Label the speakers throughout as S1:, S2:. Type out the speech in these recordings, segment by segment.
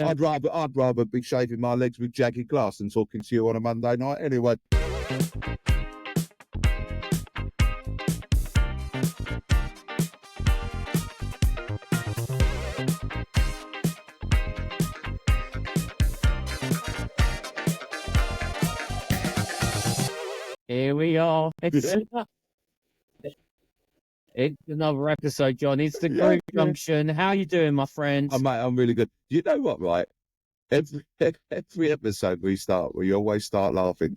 S1: I'd rather be shaving my legs with jagged glass than talking to you on a Monday night. Anyway.
S2: Here we are. It's another episode, John. It's the Group Junction. How you doing, my friends?
S1: Mate, I'm really good. You know what, right? Every episode we always start laughing.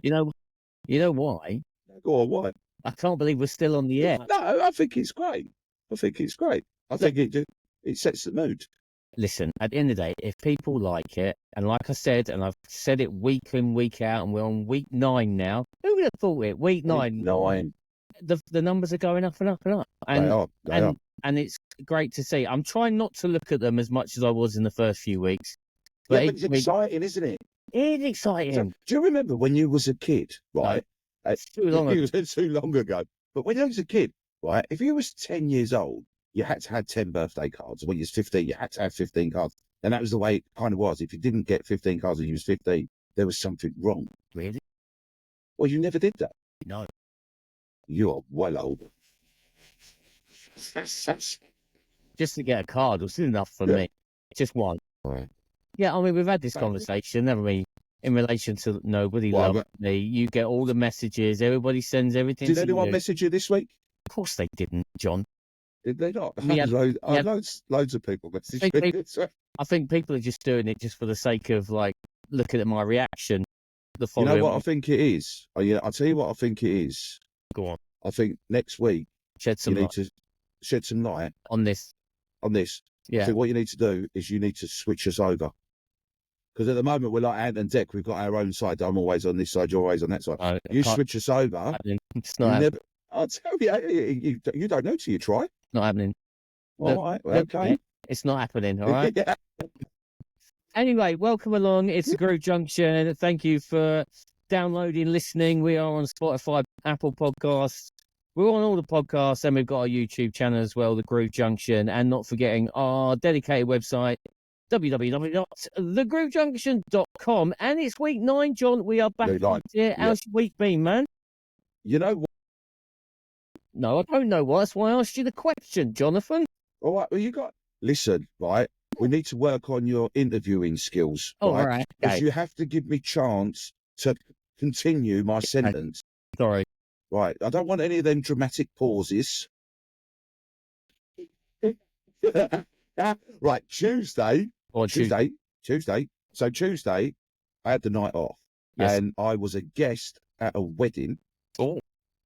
S2: You know why?
S1: Go on, why?
S2: I can't believe we're still on the air.
S1: No, I think it's great. I think it sets the mood.
S2: Listen, at the end of the day, if people like it, and like I said, and I've said it week in, week out, and we're on week 9 now. Who would have thought it? Week 9.
S1: Week 9.
S2: The numbers are going up and up and up. And,
S1: they are.
S2: And it's great to see. I'm trying not to look at them as much as I was in the first few weeks.
S1: But it's exciting, isn't it?
S2: It's exciting.
S1: So, do you remember when you was a kid, right?
S2: No, it's too long ago.
S1: Too long ago. But when you was a kid, right, if you was 10 years old, you had to have 10 birthday cards. When you was 15, you had to have 15 cards. And that was the way it kind of was. If you didn't get 15 cards when you was 15, there was something wrong.
S2: Really?
S1: Well, you never did that.
S2: No.
S1: You are well older.
S2: Just to get a card was enough for me. Just one.
S1: Right.
S2: Yeah, I mean, we've had this conversation, haven't we? In relation to nobody loves me. You get all the messages. Everybody sends everything.
S1: Did anyone message you this week?
S2: Of course they didn't, John.
S1: Did they not? Loads of people messaged me.
S2: I think people are just doing it just for the sake of, like, looking at my reaction.
S1: You know what I think it is? I'll tell you what I think it is.
S2: Go on.
S1: I think next week
S2: you need
S1: to shed some light
S2: on this. Yeah.
S1: I think what you need to do is you need to switch us over. Because at the moment we're like Ant and Dec. We've got our own side. I'm always on this side. You're always on that side. You switch us over.
S2: It's not happening.
S1: I'll tell you, you don't know till you try.
S2: Not happening.
S1: All right. Well, okay.
S2: It's not happening. All right.
S1: Yeah.
S2: Anyway, welcome along. It's the Group Junction. Thank you for downloading, listening. We are on Spotify, Apple Podcasts. We're on all the podcasts, and we've got our YouTube channel as well, the Group Junction, and not forgetting our dedicated website, www.thegroupjunction.com. And it's week 9, John. We are back here. How's your week been, man?
S1: You know what?
S2: No, I don't know what. That's why I asked you the question, Jonathan.
S1: All right. Well, listen, right? We need to work on your interviewing skills.
S2: Oh, all right.
S1: Because you have to give me chance to continue my sentence.
S2: Sorry.
S1: Right. I don't want any of them dramatic pauses. Right. Tuesday. So Tuesday, I had the night off.
S2: Yes.
S1: And I was a guest at a wedding of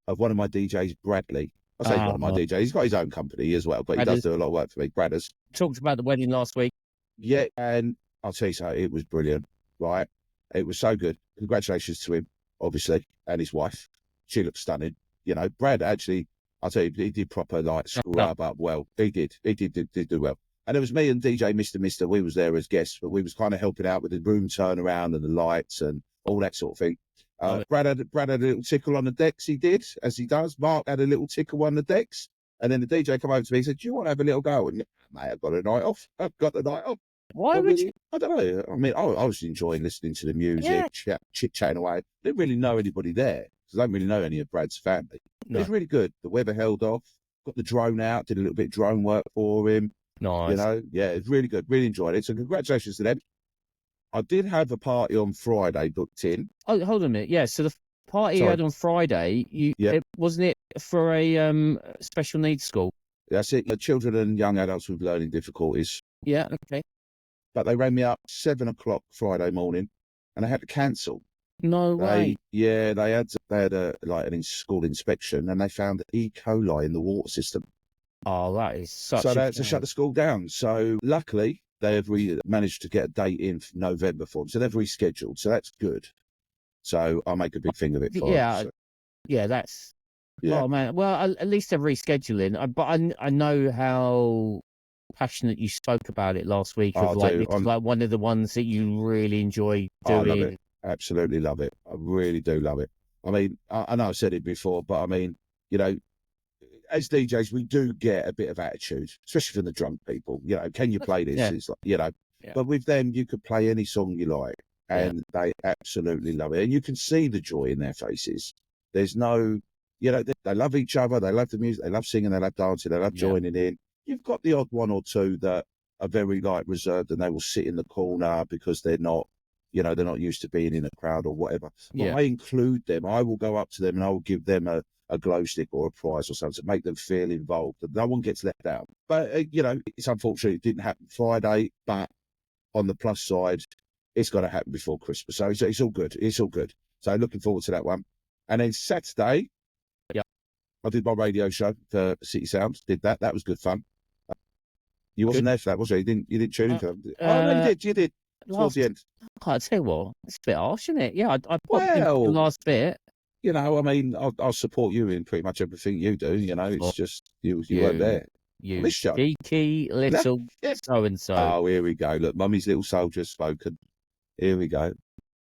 S1: one of my DJs, Bradley. I say one of my DJs. He's got his own company as well, but he does do a lot of work for me. Bradders.
S2: Talked about the wedding last week.
S1: Yeah, and I'll tell you something, it was brilliant, right? It was so good. Congratulations to him, obviously, and his wife. She looked stunning. You know, Brad actually, I'll tell you, he did proper, like, scrub up well. He did do well. And it was me and DJ Mr. We was there as guests, but we was kind of helping out with the room turnaround and the lights and all that sort of thing. Brad had a little tickle on the decks, he did, as he does. Mark had a little tickle on the decks. And then the DJ came over to me and said, do you want to have a little go? And, mate, I've got the night off.
S2: Why would you?
S1: I don't know. I mean, I was enjoying listening to the music, chit-chatting away. Didn't really know anybody there, because I don't really know any of Brad's family. No. It was really good. The weather held off. Got the drone out, did a little bit of drone work for him.
S2: Nice.
S1: You know, yeah, it's really good. Really enjoyed it. So congratulations to them. I did have a party on Friday booked in.
S2: Oh, hold on a minute. Yeah, so the party you had on Friday, wasn't it for a special needs school?
S1: That's it. Children and young adults with learning difficulties.
S2: Yeah, okay.
S1: But they rang me up 7 o'clock Friday morning, and I had to cancel.
S2: No way.
S1: Yeah, they had an school inspection, and they found E. coli in the water system.
S2: Oh, that is such.
S1: So they had to shut the school down. So luckily, they have managed to get a date in for November for them. So they've rescheduled. So that's good. So I'll make a big thing of it for them. So.
S2: Yeah, that's. Yeah. Oh man. Well, at least they're rescheduling. But I know how passionate you spoke about it last week. Like one of the ones that you really enjoy doing.
S1: I love it. Absolutely love it. I really do love it. I mean, I know I've said it before, but I mean, you know, as DJs, we do get a bit of attitude, especially from the drunk people. You know, can you play this?
S2: Yeah.
S1: It's like, you know,
S2: Yeah.
S1: but with them, you could play any song you like, and they absolutely love it. And you can see the joy in their faces. There's no, you know, they love each other. They love the music. They love singing. They love dancing. They love joining in. You've got the odd one or two that are very like reserved, and they will sit in the corner because they're not, you know, they're not used to being in a crowd or whatever. But I include them. I will go up to them and I will give them a glow stick or a prize or something to make them feel involved. And no one gets left out. But, you know, it's unfortunate it didn't happen Friday, but on the plus side, it's got to happen before Christmas. So it's all good. It's all good. So looking forward to that one. And then Saturday, I did my radio show for City Sounds. Did that. That was good fun. You wasn't there for that, was you? You didn't tune in for that. Oh, no, you did. Towards the end.
S2: I'll tell you what, it's a bit harsh, isn't it? Yeah, I popped in the last bit.
S1: You know, I mean, I'll support you in pretty much everything you do. You know, it's just you weren't there.
S2: You cheeky little so-and-so.
S1: Oh, here we go. Look, Mummy's little soldier's spoken. Here we go.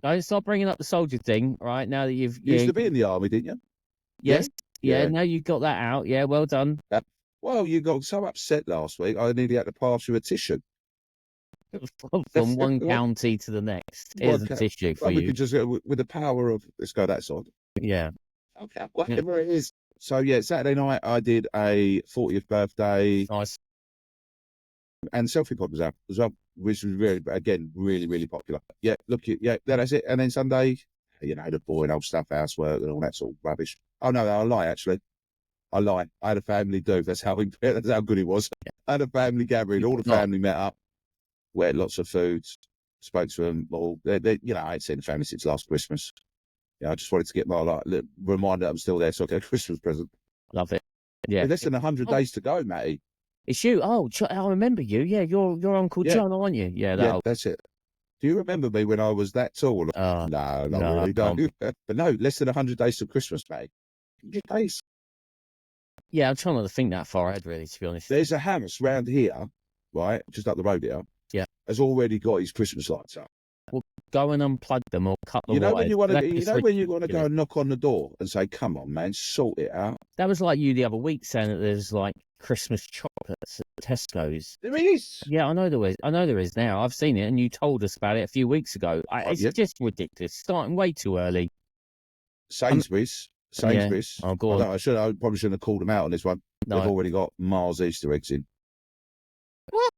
S2: Don't start bringing up the soldier thing, right? Now that you
S1: used to be in the army, didn't you?
S2: Yes. Yeah. Now you got that out. Yeah, well done.
S1: Well, you got so upset last week, I nearly had to pass you a tissue.
S2: From one county to the next. Here's a tissue for you.
S1: We could just go with the power of, let's go that side.
S2: Yeah.
S1: Okay, whatever it is. So, yeah, Saturday night I did a 40th birthday.
S2: Nice.
S1: And selfie pod was out as well, which was really, again, really, really popular. Yeah, look, that's it. And then Sunday, you know, the boring old stuff, housework and all that sort of rubbish. Oh, no, I lie, actually. I lie. I had a family do. That's how good it was. I had a family gathering. All the family met up. We had lots of food. Spoke to them all. You know, I ain't seen the family since last Christmas. Yeah, I just wanted to get my reminder that I'm still there, so I get a Christmas present.
S2: Love it. Yeah.
S1: Less than 100 days to go, Matty.
S2: It's you. Oh, I remember you. Yeah, you're Uncle John, aren't you? Yeah,
S1: that's it. Do you remember me when I was that tall? No, not really. Don't. But no, less than 100 days to Christmas, mate. 100 days.
S2: Yeah, I'm trying not to think that far ahead, really, to be honest.
S1: There's a house round here, right, just up the road here.
S2: Yeah.
S1: Has already got his Christmas lights up.
S2: Well, go and unplug them or cut them.
S1: You know when you want to go and knock on the door and say, "Come on, man, sort it out."
S2: That was like you the other week saying that there's like Christmas chocolates at Tesco's.
S1: There is.
S2: Yeah, I know there is. I know there is now. I've seen it, and you told us about it a few weeks ago. It's just ridiculous. Starting way too early.
S1: Sainsbury's.
S2: Yeah. Oh, God.
S1: I probably shouldn't have called them out on this one. No. They've already got Mars Easter eggs in.
S2: What?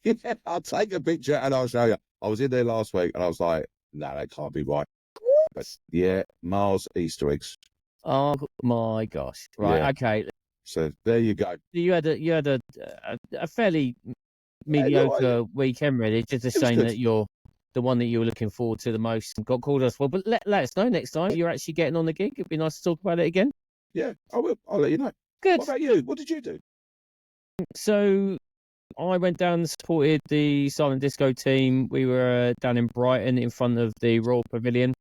S1: Yeah, I'll take a picture and I'll show you. I was in there last week and I was like, no, that can't be right.
S2: What?
S1: But yeah, Mars Easter eggs.
S2: Oh my gosh! Right, okay.
S1: So there you go.
S2: You had a fairly mediocre weekend, really. Just a shame that you're the one that you were looking forward to the most and got called us for. But let us know next time you're actually getting on the gig. It'd be nice to talk about it again.
S1: Yeah, I will. I'll let you know.
S2: Good.
S1: What about you? What did you do?
S2: So I went down and supported the silent disco team. We were down in Brighton in front of the Royal Pavilion.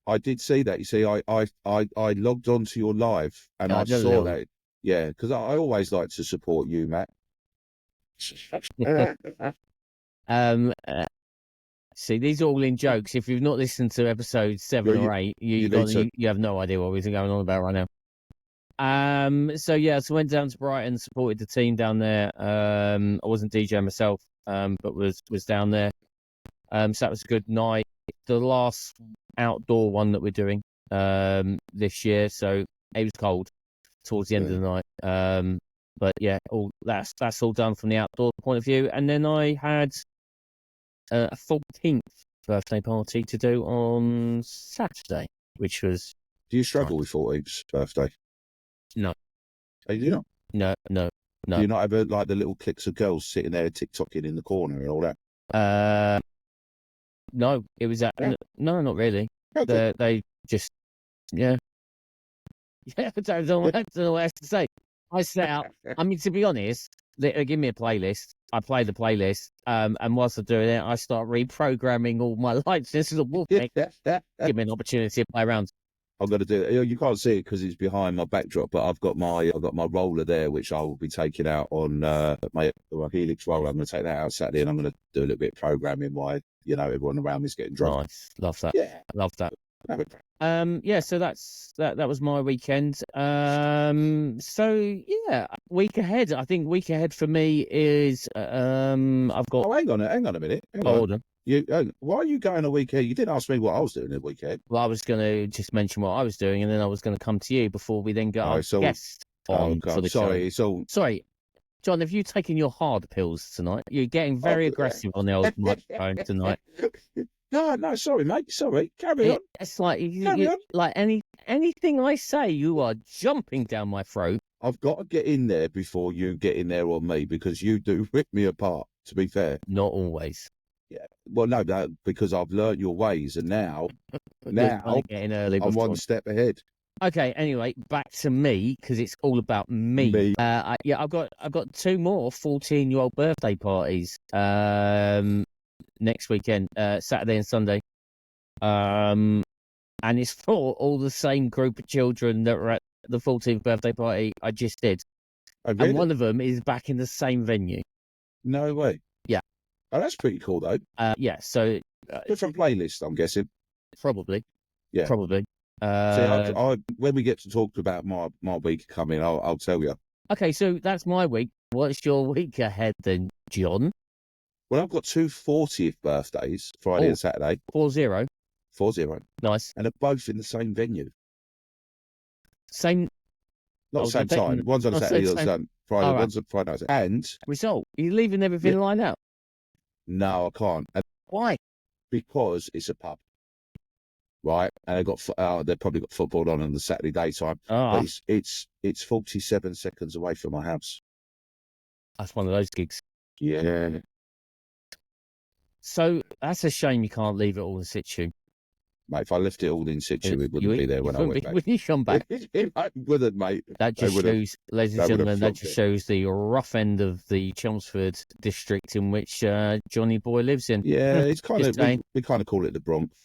S1: I did see that. You see, I logged on to your live and I saw that. Yeah, because I always like to support you, Matt.
S2: See, these are all in jokes. If you've not listened to episode 7 or 8, you have no idea what we're going on about right now. So went down to Brighton, supported the team down there. I wasn't DJing myself, but was down there. So that was a good night. The last outdoor one that we're doing this year, so it was cold towards the end of the night. But yeah, all that's all done from the outdoor point of view. And then I had a 14th birthday party to do on Saturday, which was.
S1: Do you struggle with 14th birthday?
S2: No.
S1: Oh, you do not?
S2: No.
S1: Do you not have like the little cliques of girls sitting there TikToking in the corner and all that?
S2: No, it was no, not really. Okay. They just, I don't know what else to say. I set out. I mean, to be honest, they give me a playlist. I play the playlist, and whilst I'm doing it, I start reprogramming all my lights. This is a wolf thing. Give me an opportunity to play around.
S1: I'm going to do it. You can't see it because it's behind my backdrop, but I've got my roller there, which I will be taking out on my Helix roller. I'm going to take that out Saturday, and I'm going to do a little bit of programming while everyone around me is getting drunk.
S2: Nice, love that.
S1: Yeah,
S2: love that. Yeah, so that was my weekend. So yeah, week ahead. I think week ahead for me is I've got.
S1: Oh, hang on a minute.
S2: Hold on.
S1: Why are you going a weekend? You didn't ask me what I was doing the weekend.
S2: Well, I was going to just mention what I was doing, and then I was going to come to you before we then get our guest on for the show. Sorry, Jon, have you taken your hard pills tonight? You're getting very aggressive on the old microphone tonight.
S1: No, sorry, mate. Sorry. Carry on.
S2: It's like like anything I say, you are jumping down my throat.
S1: I've got to get in there before you get in there on me because you do rip me apart. To be fair,
S2: not always.
S1: Yeah. Well, no, because I've learned your ways, and now
S2: getting early.
S1: I'm one step ahead.
S2: Okay. Anyway, back to me because it's all about me. I've got 2 more 14-year-old birthday parties. Next weekend, Saturday and Sunday, and it's for all the same group of children that were at the 14th birthday party I just did.
S1: Oh, really?
S2: And one of them is back in the same venue.
S1: No way.
S2: Yeah.
S1: Oh, that's pretty cool, though.
S2: Yeah. So
S1: different playlist, I'm guessing.
S2: Probably.
S1: Yeah.
S2: Probably.
S1: See, when we get to talk about my week coming, I'll tell you.
S2: Okay, so that's my week. What's your week ahead then, Jon?
S1: Well, I've got 2 40th birthdays, Friday and Saturday.
S2: 40.
S1: 40.
S2: Nice.
S1: And they're both in the same venue.
S2: Same.
S1: Not the same time. One's on a Saturday, one's on Friday. One's on Friday. And
S2: result, are you leaving everything lined out?
S1: No, I can't. And
S2: why?
S1: Because it's a pub, right? And they've probably got football on the Saturday daytime. But it's 47 seconds away from my house.
S2: That's one of those gigs.
S1: Yeah.
S2: So that's a shame you can't leave it all in situ.
S1: Mate, if I left it all in situ, it wouldn't be there when I went back.
S2: When you come back.
S1: It wouldn't, mate.
S2: That just shows, ladies and gentlemen, that just shows the rough end of the Chelmsford district in which Johnny Boy lives in.
S1: Yeah, it's kind of, we kind of call it the Bronx.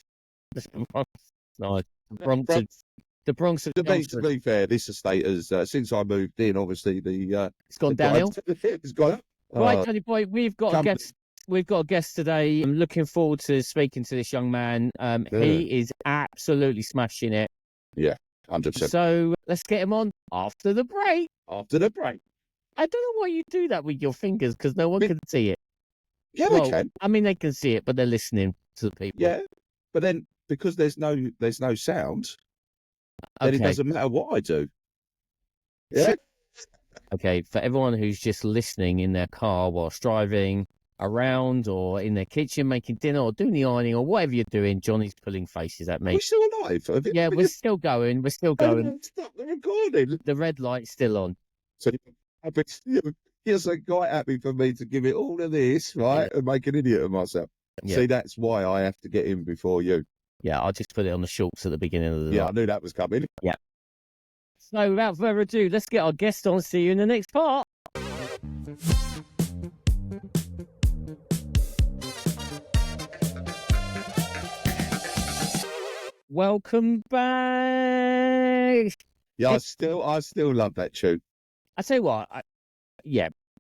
S2: No, the Bronx of
S1: to be fair, this estate has, since I moved in, obviously,
S2: it's gone downhill.
S1: It's gone up.
S2: Right, Johnny Boy, we've got a guest. We've got a guest today. I'm looking forward to speaking to this young man. He is absolutely smashing it.
S1: Yeah, 100%.
S2: So let's get him on after the break.
S1: After the break.
S2: I don't know why you do that with your fingers because no one can see it.
S1: Yeah, they can.
S2: I mean, they can see it, but they're listening to the people.
S1: Yeah, but then because there's no sound, then it doesn't matter what I do. Yeah.
S2: Okay, for everyone who's just listening in their car whilst driving around or in their kitchen making dinner or doing the ironing or whatever you're doing, Johnny's pulling faces at me.
S1: We're still alive.
S2: Yeah, we're still going. We're still going.
S1: Stop the recording.
S2: The red light's still on.
S1: So you're so quite happy for me to give it all of this, right, and make an idiot of myself. Yeah. See, that's why I have to get in before you.
S2: Yeah, I'll just put it on the shorts at the beginning of the night.
S1: I knew that was coming.
S2: Yeah. So without further ado, let's get our guest on. See you in the next part. Welcome back.
S1: Yeah, I still love that tune.
S2: I tell you what,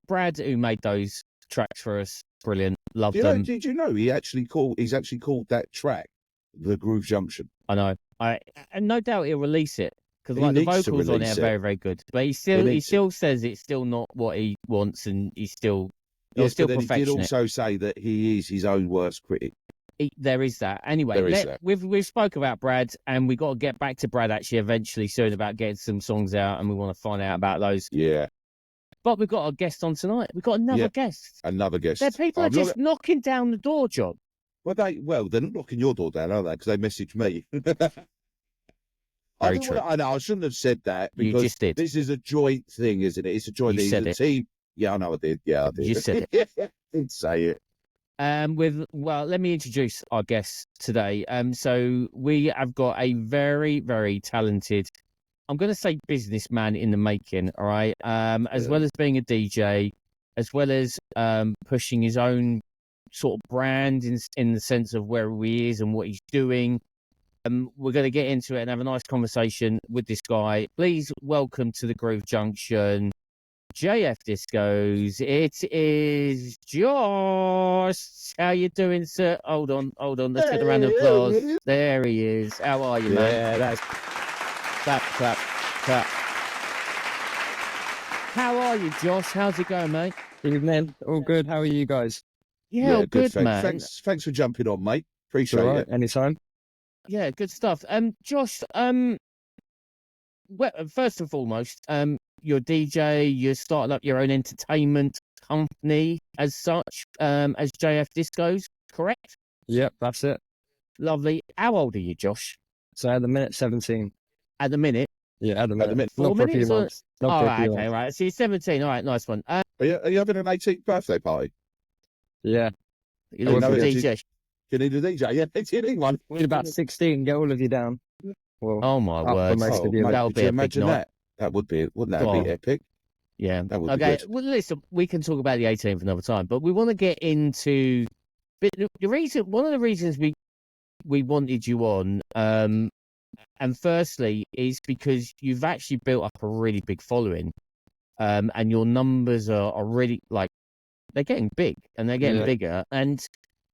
S2: Brad, who made those tracks for us, brilliant. Love them.
S1: Did you know he's actually called that track the Groove Junction?
S2: I know. And no doubt he'll release it because like the vocals on it are very, very good. But he still says it's still not what he wants, and he's still
S1: but
S2: still
S1: then he did also say that he is his own worst critic.
S2: There is that. Anyway, we've spoke about Brad, and we got to get back to Brad actually eventually soon about getting some songs out, and we want to find out about those.
S1: Yeah.
S2: But we've got a guest on tonight. We've got another guest.
S1: Another guest.
S2: People are just knocking down the door, Jon.
S1: Well, they're not knocking your door down, are they? Because they messaged me.
S2: Very true.
S1: I know. I shouldn't have said that because
S2: you just did.
S1: This is a joint thing, isn't it? It's a joint thing. It's a team. Yeah, I know I did. Yeah, I did.
S2: You said it.
S1: I didn't say it.
S2: Let me introduce our guest today. So we have got a very, very talented, I'm going to say businessman in the making, all right? As well as being a DJ, as well as pushing his own sort of brand in the sense of where he is and what he's doing. We're going to get into it and have a nice conversation with this guy. Please welcome to the Groove Junction, JF Discos. It is just how you doing, sir? Hold on. Let's get a round of applause. There he is. How are you, man?
S1: Yeah, that's
S2: Clap. How are you, Josh? How's it going, mate?
S3: Evening. All good. How are you guys?
S2: Yeah, all good,
S1: thanks.
S2: man.
S1: Thanks for jumping on, mate. Appreciate
S3: All right.
S1: it.
S3: Anytime.
S2: Yeah, good stuff. Josh, well, first and foremost, you're a DJ. You're starting up your own entertainment company as such, as JF Discos, correct?
S3: Yep, that's it.
S2: Lovely. How old are you, Josh?
S3: So at the minute, 17.
S2: At the minute?
S3: Yeah, at the minute.
S2: 4
S3: Not for a few
S2: minutes? Or...
S3: months. Not
S2: All
S3: for a
S2: right,
S3: few
S2: okay,
S3: months.
S2: right. So you're 17. All right, nice one.
S1: Are you having an 18th birthday party?
S3: Yeah.
S2: You look
S1: no,
S2: for a
S1: yeah,
S2: DJ.
S1: You need a DJ? Yeah, you need one.
S3: We need about 16. Get all of you down. Well,
S2: Oh my
S3: up for
S2: word!
S3: most of you.
S1: mate,
S2: That would
S1: could
S2: be
S1: you
S2: a big
S1: imagine
S2: night.
S1: that? That would be, wouldn't that
S2: Oh.
S1: be epic?
S2: Yeah.
S1: That would be
S2: Okay.
S1: good.
S2: Well, listen, we can talk about the 18th another time, but we want to get into. But the reason, one of the reasons we wanted you on, and firstly, is because you've actually built up a really big following, and your numbers are really like they're getting big and they're getting bigger, and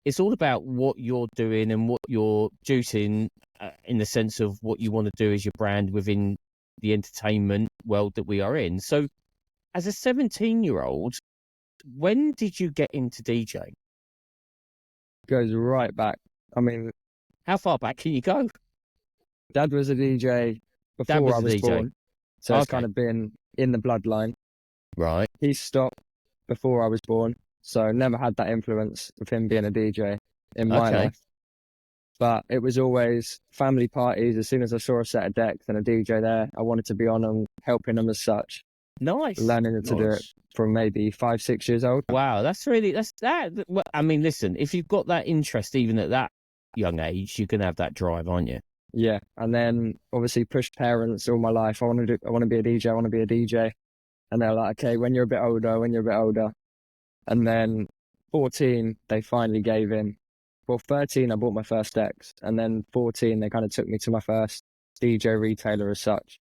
S2: it's all about what you're doing and what you're juicing, in the sense of what you want to do as your brand within the entertainment world that we are in. So, as a 17-year-old, when did you get into DJing?
S3: Goes right back. I mean,
S2: How far back can you go?
S3: Dad was a DJ
S2: Dad
S3: before
S2: was
S3: I
S2: a
S3: was
S2: DJ.
S3: born. So it's
S2: Okay.
S3: kind of been in the bloodline.
S2: Right.
S3: He stopped before I was born. So never had that influence of him being a DJ in my
S2: Okay.
S3: life. But it was always family parties. As soon as I saw a set of decks and a DJ there, I wanted to be on them, helping them as such,
S2: Nice.
S3: learning to do it from maybe 5, 6 years old.
S2: Wow, that's that. Well, I mean, listen, if you've got that interest even at that young age, you can have that drive, aren't you?
S3: Yeah, and then obviously pushed parents all my life. I want to be a DJ. I want to be a DJ, and they're like, okay, when you're a bit older. And then 14, they finally gave in. Well, 13, I bought my first decks, and then 14, they kind of took me to my first DJ retailer as such,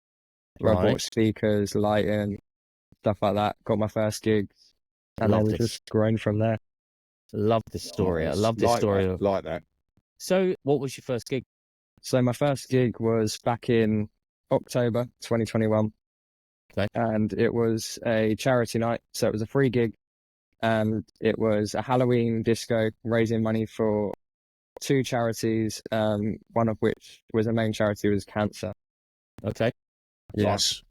S3: where I
S2: Right.
S3: bought speakers, lighting, stuff like that. Got my first gigs, and
S2: Love
S3: then
S2: this.
S3: just grown from there.
S2: Love this story. I
S1: Nice.
S2: love this
S1: Like
S2: story.
S1: that, like that.
S2: So, what was your first gig?
S3: So my first gig was back in October 2021.
S2: Okay.
S3: And it was a charity night. So it was a free gig. And it was a Halloween disco raising money for 2 charities, one of which was a main charity was cancer.
S2: Okay.
S3: Yeah.
S1: Nice.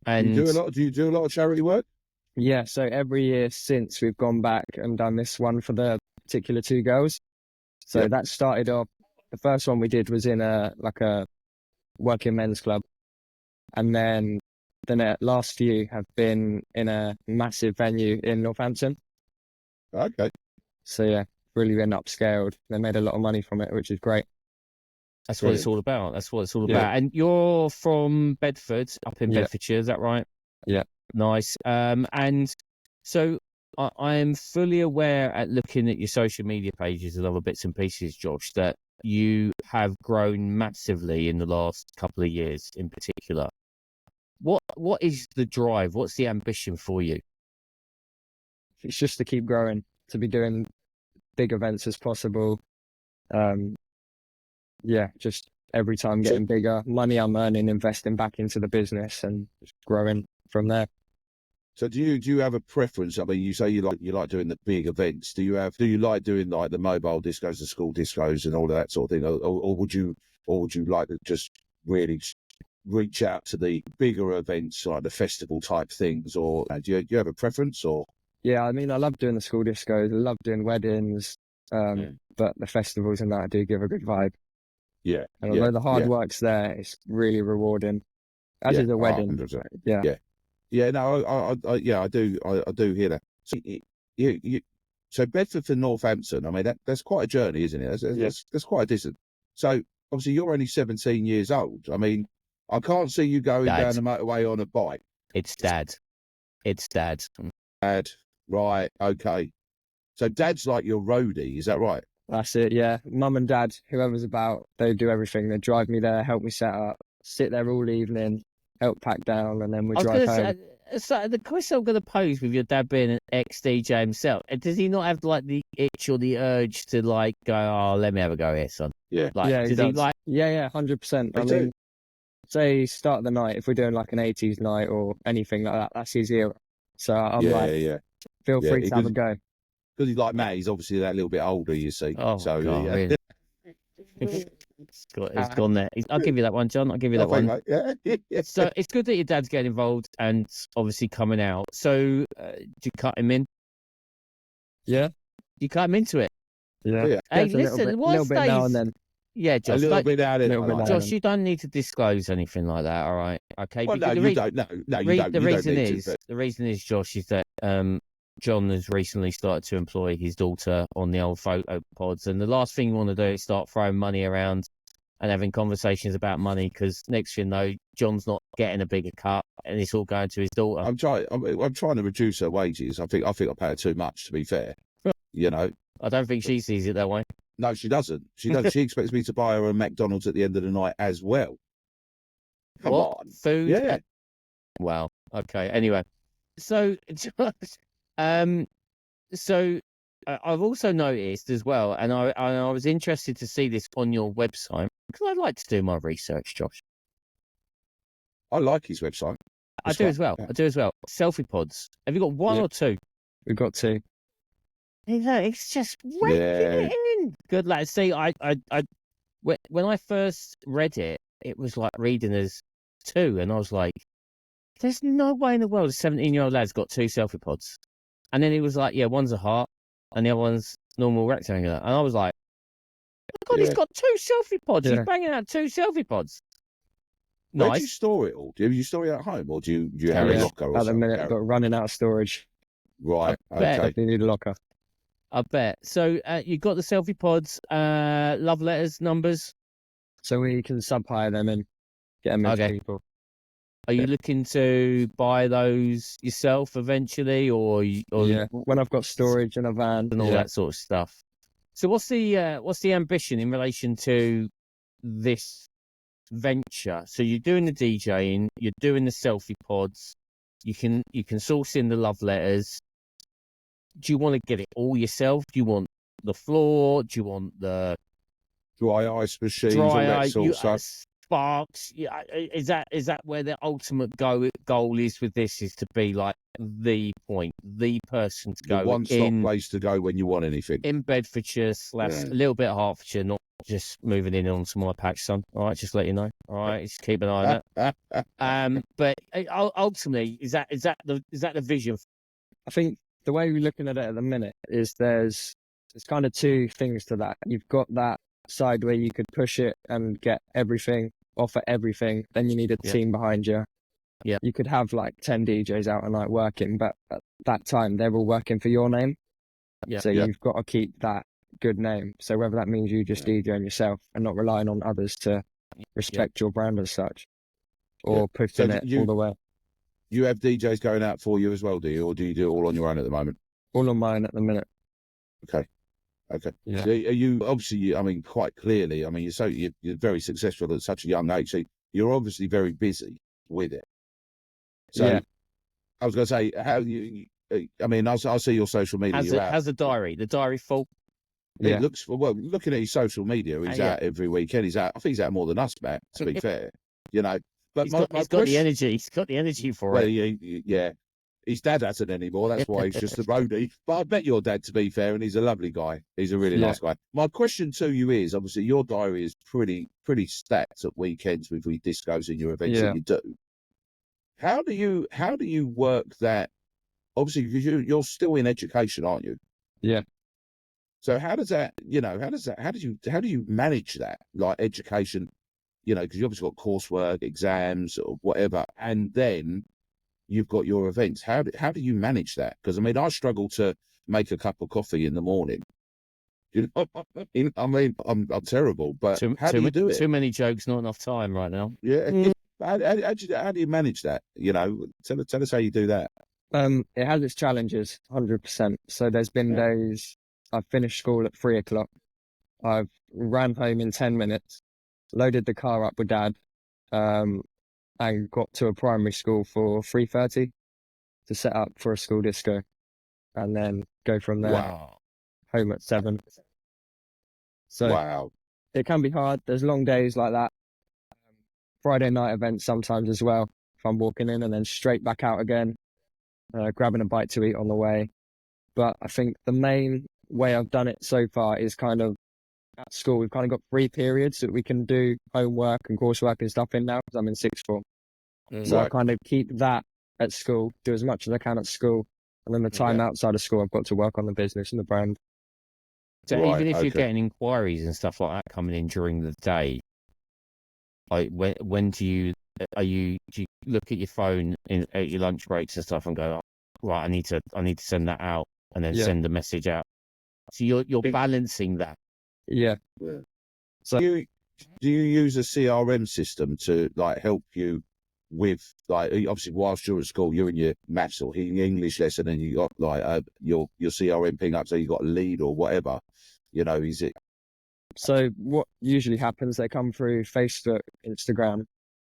S2: And
S1: Do you do a lot of charity work?
S3: Yeah. So every year since we've gone back and done this one for the particular 2 girls. So
S1: Yep.
S3: that started off, the first one we did was in a working men's club. And then the last few have been in a massive venue in Northampton.
S1: Okay.
S3: So yeah, really been upscaled. They made a lot of money from it, which is great.
S2: that's what it's all about. That's what it's all
S3: Yeah.
S2: about. And you're from Bedford, up in
S3: Yeah.
S2: Bedfordshire, is that right?
S3: Yeah.
S2: Nice. And so I am fully aware at looking at your social media pages and other bits and pieces, Josh, that you have grown massively in the last couple of years in particular. What is the drive? What's the ambition for you?
S3: It's just to keep growing, to be doing big events as possible. Yeah, just every time getting bigger. Money I'm earning, investing back into the business and just growing from there.
S1: So do you have a preference? I mean, you say you like doing the big events. Do you like doing like the mobile discos, the school discos, and all of that sort of thing, or would you like to just really reach out to the bigger events like the festival type things, or do you have a preference? Or
S3: Yeah, I mean, I love doing the school discos. I love doing weddings. But the festivals and that do give a good vibe.
S1: yeah,
S3: And although the hard work's there, it's really rewarding. As is a wedding.
S1: 100%.
S3: Yeah.
S1: Yeah, no, I do hear that. So so Bedford to Northampton, I mean that's quite a journey, isn't it? That's quite a distance. So obviously you're only 17 years old. I mean, I can't see you going down the motorway on a bike.
S2: It's Dad.
S1: Dad, right? Okay. So Dad's like your roadie, is that right?
S3: That's it, yeah. Mum and Dad, whoever's about, they do everything. They drive me there, help me set up, sit there all evening, help pack down, and then we drive home.
S2: So the question I'm going to pose with your dad being an ex-DJ himself, does he not have like the itch or the urge to like go, oh, let me have a go here, son?
S1: Yeah.
S2: Like,
S3: Yeah, he
S2: does he
S3: does.
S2: like?
S3: Yeah, 100%.
S1: Me
S3: I
S1: too.
S3: mean, say start of the night, if we're doing like an 80s night or anything like that, that's his era. So I'm like,
S1: Yeah.
S3: feel
S1: Yeah,
S3: free to have a go.
S1: Because he's like Matt, he's obviously that little bit older, you see.
S2: Oh
S1: So
S2: God,
S1: yeah.
S2: really? It's gone there. I'll give you that one, John. I'll give you that one.
S1: Mate. Yeah.
S2: So it's good that your dad's getting involved and obviously coming out. So do you cut him in?
S3: Yeah.
S2: You cut him into it.
S1: Yeah.
S2: Hey,
S3: Gets a little
S2: listen,
S3: bit,
S2: what
S3: little bit now
S2: stays-
S3: and then.
S2: Yeah,
S1: A
S2: Josh.
S1: little bit out of
S3: little bit
S1: it.
S3: now.
S2: Josh, you don't need to disclose anything like that. All right, okay?
S1: Well, no,
S2: Because
S1: you don't. No, you don't.
S2: The
S1: You
S2: reason
S1: don't need
S2: is
S1: to, but
S2: the reason is Josh is that John has recently started to employ his daughter on the old photo pods, and the last thing you want to do is start throwing money around and having conversations about money, because next thing you know, John's not getting a bigger cut, and it's all going to his daughter.
S1: I'm trying to reduce her wages. I think I pay her too much, to be fair. You know.
S2: I don't think she sees it that way.
S1: No, she doesn't. She doesn't. She expects me to buy her a McDonald's at the end of the night as well. Come on.
S2: Food?
S1: Yeah.
S2: Wow. Okay. Anyway, so Josh, so I've also noticed as well, and I was interested to see this on your website because I like to do my research, Josh.
S1: I like his website.
S2: I do as well. Selfie pods. Have you got one
S3: Yeah.
S2: or two?
S3: We've got two.
S2: It's just raking it in. Good lad. See, when I first read it, it was like reading as two, and I was like, "There's no way in the world a 17-year-old lad's got two selfie pods." And then he was like, "Yeah, one's a heart, and the other one's normal rectangular." And I was like, "Oh God, he's got two selfie pods.
S3: Yeah.
S2: He's banging out two selfie pods."
S1: Where do you
S2: Nice.
S1: store it all? Do you store it at home, or do you have a
S3: Yeah.
S1: locker or
S3: At the
S1: something?
S3: minute, got running out of storage.
S1: Right.
S2: I bet.
S1: Okay.
S3: Definitely need a locker.
S2: I bet. So you got the selfie pods, love letters, numbers.
S3: So we can sub-hire them and get them into
S2: Okay.
S3: people.
S2: Are you looking to buy those yourself eventually, or
S3: Yeah. When I've got storage in a van
S2: and all that sort of stuff? So what's the ambition in relation to this venture? So you're doing the DJing, you're doing the selfie pods, you can source in the love letters. Do you want to get it all yourself? Do you want the floor? Do you want the
S1: Dry ice machines, all that sort of stuff.
S2: sparks? Yeah, is that where the ultimate goal is with this? Is to be like the point, the person to
S1: The
S2: go
S1: one-stop place to go when you want anything.
S2: in Bedfordshire / a little bit of Hertfordshire, not just moving in onto my patch, son. All right, just let you know. All right, just keep an eye on that. But ultimately, is that the vision?
S3: I think the way we're looking at it at the minute is there's kind of two things to that. You've got that side where you could push it and get everything, offer everything. Then you need a team behind you.
S2: Yeah.
S3: You could have like 10 DJs out at night working, but at that time they're all working for your name.
S2: Yeah.
S3: So you've got to keep that good name. So whether that means you just DJing yourself and not relying on others to respect your brand as such, or pushing it all the way.
S1: You have DJs going out for you as well, do you? Or do you do it all on your own at the moment?
S3: All on mine at the minute.
S1: Okay.
S3: Yeah.
S1: So are you obviously? I mean, quite clearly. I mean, you're very successful at such a young age. So you're obviously very busy with it. So
S3: Yeah.
S1: I was going to say, how you? I mean, I'll see your social media.
S2: How's the diary? The diary full?
S1: It looks well. Looking at his social media, he's out every weekend. He's out. I think he's out more than us, Matt. To be fair, you know. But
S2: he's got the energy. He's got the energy for it.
S1: Yeah. His dad hasn't anymore. That's why he's just a roadie. But I met your dad, to be fair, and he's a lovely guy. He's a really nice guy. My question to you is, obviously, your diary is pretty stacked at weekends with the discos and your events that you do. How do you work that? Obviously, because you're still in education, aren't you?
S3: Yeah.
S1: So how do you manage that, like education, because you obviously got coursework, exams, or whatever, and then you've got your events. How do you manage that? Because I mean, I struggle to make a cup of coffee in the morning. You know, I mean, I'm terrible, but how do you do it?
S2: Too many jokes, not enough time right now.
S1: Yeah. How do you manage that? Tell us how you do that.
S3: It has its challenges, 100%. So there's been days I've finished school at 3:00. I've ran home in 10 minutes, loaded the car up with Dad, and got to a primary school for 3:30. to set up for a school disco, and then go from there.
S2: Wow.
S3: Home at 7. So
S1: Wow.
S3: it can be hard. There's long days like that. Friday night events sometimes as well. If I'm walking in and then straight back out again, grabbing a bite to eat on the way. But I think the main way I've done it so far is kind of at school. We've kind of got 3 periods that we can do homework and coursework and stuff in now because I'm in sixth form. So I
S1: Right.
S3: kind of keep that at school, do as much as I can at school. And then the time outside of school, I've got to work on the business and the brand.
S2: So
S1: Right,
S2: even if you're
S1: okay.
S2: getting inquiries and stuff like that coming in during the day, like when do you look at your phone at your lunch breaks and stuff and go, oh, right, I need to send that out and then send the message out. So you're balancing that.
S3: Yeah.
S1: Yeah.
S3: So
S1: Do you use a CRM system to like help you with like obviously whilst you're at school, you're in your maths or English lesson, and you got like your CRM ping up, so you got a lead or whatever. You know, is it?
S3: So what usually happens, they come through Facebook, Instagram,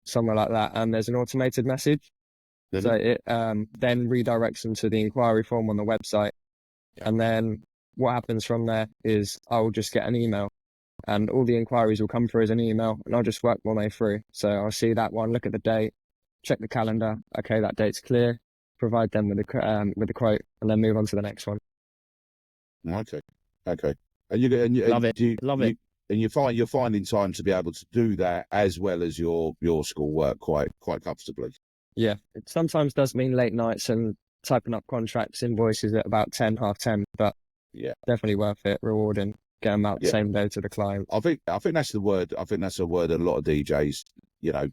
S3: somewhere like that, and there's an automated message. So it then redirects them to the inquiry form on the website. And then what happens from there is I'll just get an email, and all the inquiries will come through as an email, and I'll just work my way through. So I'll see that one, look at the date, check the calendar. Okay, that date's clear. Provide them with the quote, and then move on to the next one.
S1: Okay. And you
S2: Love it. Love it.
S1: And you're finding time to be able to do that as well as your school work quite comfortably.
S3: Yeah, it sometimes does mean late nights and typing up contracts, invoices at about 10, half 10, but
S1: Yeah.
S3: definitely worth it, rewarding, get them out the
S1: Yeah.
S3: same day to the client.
S1: I think that's the word. I think that's a word a lot of DJs,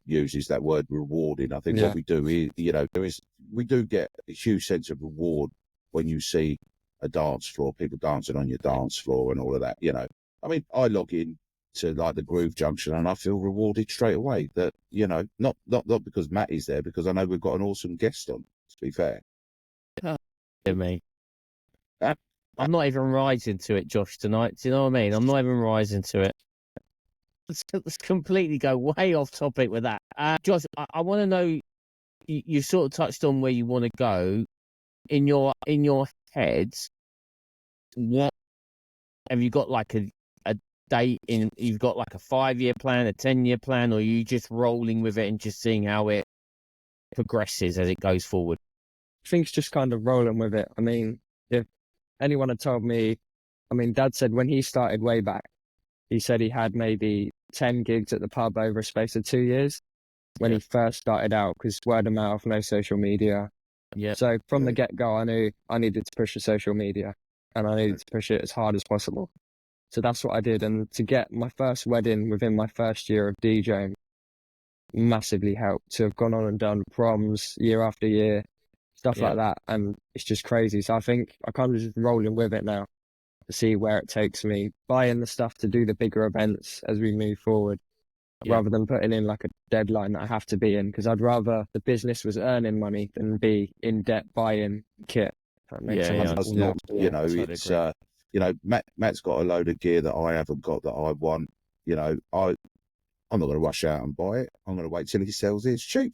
S1: uses that word rewarding. I think what we do is, we do get a huge sense of reward when you see a dance floor, people dancing on your dance floor and all of that. I mean, I log in to like the Groove Junction and I feel rewarded straight away. That not because Matty's there, because I know we've got an awesome guest on. To be fair,
S2: Me.
S1: Uh,
S2: I'm not even rising to it, Josh, tonight. Do you know what I mean? I'm not even rising to it. Let's completely go way off topic with that. Josh, I want to know, you sort of touched on where you want to go. In your head, what have you got, like a date in? You've got like a 5-year plan, a 10-year plan, or are you just rolling with it and just seeing how it progresses as it goes forward?
S3: Things just kind of rolling with it. I mean, if anyone had told me, Dad said when he started way back, he said he had maybe 10 gigs at the pub over a space of 2 years when he first started out, because word of mouth, no social media.
S2: Yeah.
S3: So from the get-go, I knew I needed to push the social media, and I needed to push it as hard as possible. So that's what I did. And to get my first wedding within my first year of DJing massively helped. To have gone on and done proms year after year, stuff like that. And it's just crazy. So I think I kind of just rolling with it now to see where it takes me, buying the stuff to do the bigger events as we move forward, rather than putting in like a deadline that I have to be in, because I'd rather the business was earning money than be in debt buying kit. That makes sense.
S1: Matt's got a load of gear that I haven't got that I want. I'm not going to rush out and buy it. I'm going to wait till he sells it. It's cheap.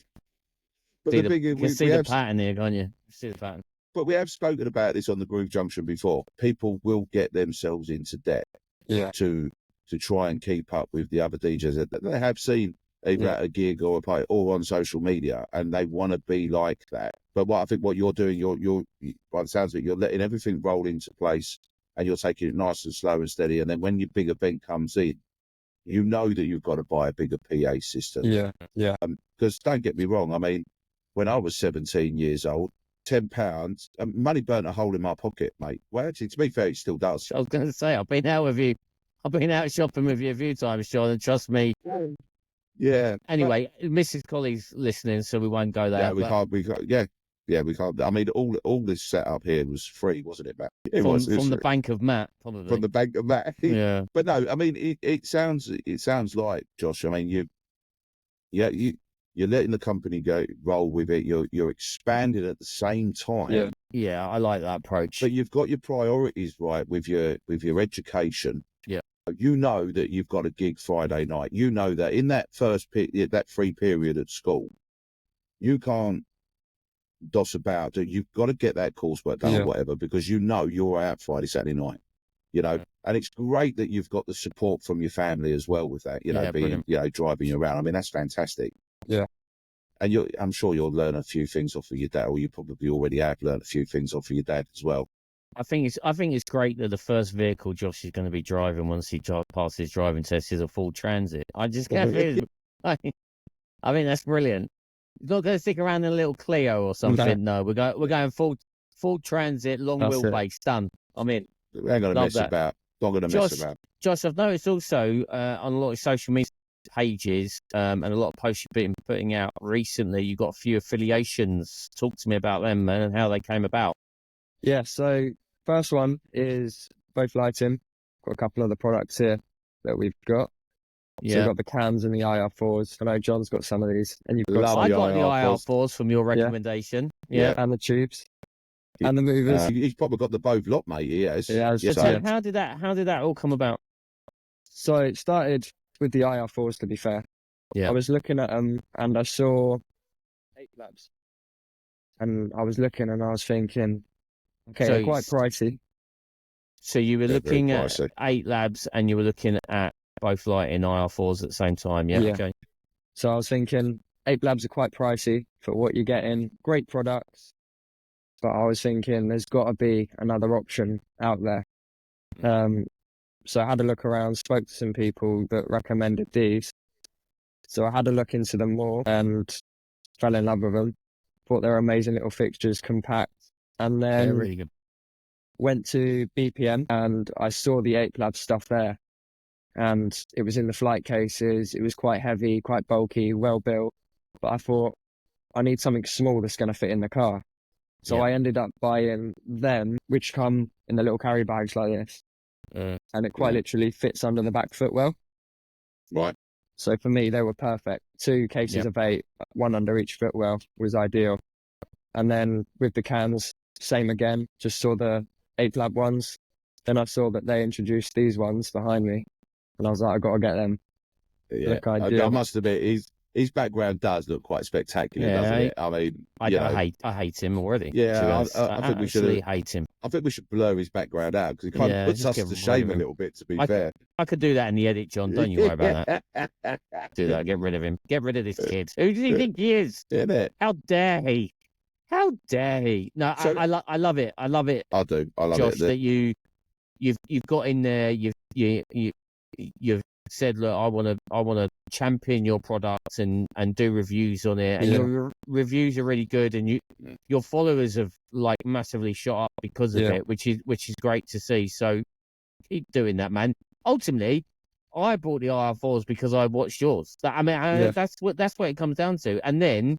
S1: But
S2: You can see the pattern here, can't you? See the pattern.
S1: But we have spoken about this on the Groove Junction before. People will get themselves into debt to try and keep up with the other DJs that they have seen either at a gig or a play or on social media, and they want to be like that. But I think what you're doing, you're by the sounds of it, you're letting everything roll into place, and you're taking it nice and slow and steady. And then when your big event comes in, you know that you've got to buy a bigger PA system.
S3: Yeah.
S1: Because don't get me wrong, I mean, when I was 17 years old, £10, money burnt a hole in my pocket, mate. Well, actually, to be fair, it still does.
S2: I was going to say, I've been out with you. I've been out shopping with you a few times, John, and trust me.
S1: Yeah.
S2: Anyway, Mrs. Colley's listening, so we won't go there.
S1: Yeah, we can't. We can't. I mean, all this setup here was free, wasn't it, Matt? It was
S2: from the
S1: free.
S2: bank of Matt, probably.
S1: From the bank of Matt.
S2: Yeah.
S1: But no, I mean, it sounds like, Josh, I mean, you're letting the company roll with it. You're expanding at the same time.
S2: Yeah, I like that approach.
S1: But you've got your priorities right with your education.
S2: Yeah.
S1: You know that you've got a gig Friday night. You know that in that first that free period at school, you can't doss about. You've got to get that coursework done or whatever, because you know you're out Friday, Saturday night. You know, and it's great that you've got the support from your family as well with that. You know, being brilliant. You know, driving you around. I mean, that's fantastic.
S3: Yeah.
S1: And I'm sure you'll learn a few things off of your dad, or you probably already have learned a few things off of your dad as well.
S2: I think it's great that the first vehicle Josh is going to be driving once he passes his driving test is a Ford Transit. I just can't feel I mean, that's brilliant. He's not going to stick around in a little Clio or something. No, we're going Ford Transit, long wheelbase, done. I'm in.
S1: We ain't going to mess about. Not going to mess about.
S2: Josh, I've noticed also on a lot of social media pages and a lot of posts you've been putting out recently, you've got a few affiliations. Talk to me about them, man, and how they came about.
S3: Yeah, so first one is both lighting. Got a couple of the products here that we've got. Yeah. So we've got the cams and the IR4s. I know John's got some of these. And you've got
S2: I got the IR4s from your recommendation. Yeah.
S3: And the tubes. And the movers.
S1: He's probably got the both lot, mate. Yes.
S3: Yeah.
S2: So how did that all come about?
S3: So it started with the IR4s, to be fair. Yeah. I was looking at them and I saw 8 labs. And I was looking and I was thinking, okay, so they're quite pricey.
S2: So you were looking at 8 labs and you were looking at both lighting IR4s at the same time, yeah? Okay.
S3: So I was thinking 8 labs are quite pricey for what you're getting. Great products. But I was thinking there's got to be another option out there. So I had a look around, spoke to some people that recommended these. So I had a look into them more and fell in love with them. Thought they were amazing little fixtures, compact. And then
S2: really good.
S3: Went to BPM and I saw the 8 lab stuff there. And it was in the flight cases. It was quite heavy, quite bulky, well built. But I thought, I need something small that's going to fit in the car. So I ended up buying them, which come in the little carry bags like this. And it quite literally fits under the back footwell.
S1: Right.
S3: So for me, they were perfect. 2 cases of 8, 1 under each footwell was ideal. And then with the cans, same again, just saw the 8 lab ones. Then I saw that they introduced these ones behind me. And I was like, I've got to get them.
S1: Yeah, I must admit, his background does look quite spectacular, doesn't it? I mean,
S2: I hate him already.
S1: Yeah, I think we should
S2: hate him.
S1: I think we should blur his background out because he kind of puts us to shame a little bit. To be fair,
S2: I could do that in the edit, John. Don't you worry about that. Do that. Get rid of him. Get rid of this kid. Who does he think he is?
S1: Isn't it?
S2: How dare he? How dare he? No, so, I love it. I love it.
S1: I do. I love
S2: Josh,
S1: it.
S2: That you've got in there. You've said, look, I want to champion your products and do reviews on it, and your reviews are really good, and your followers have like massively shot up because of it, which is great to see. So keep doing that, man. Ultimately, I bought the IR4s because I watched yours. That's what it comes down to, and then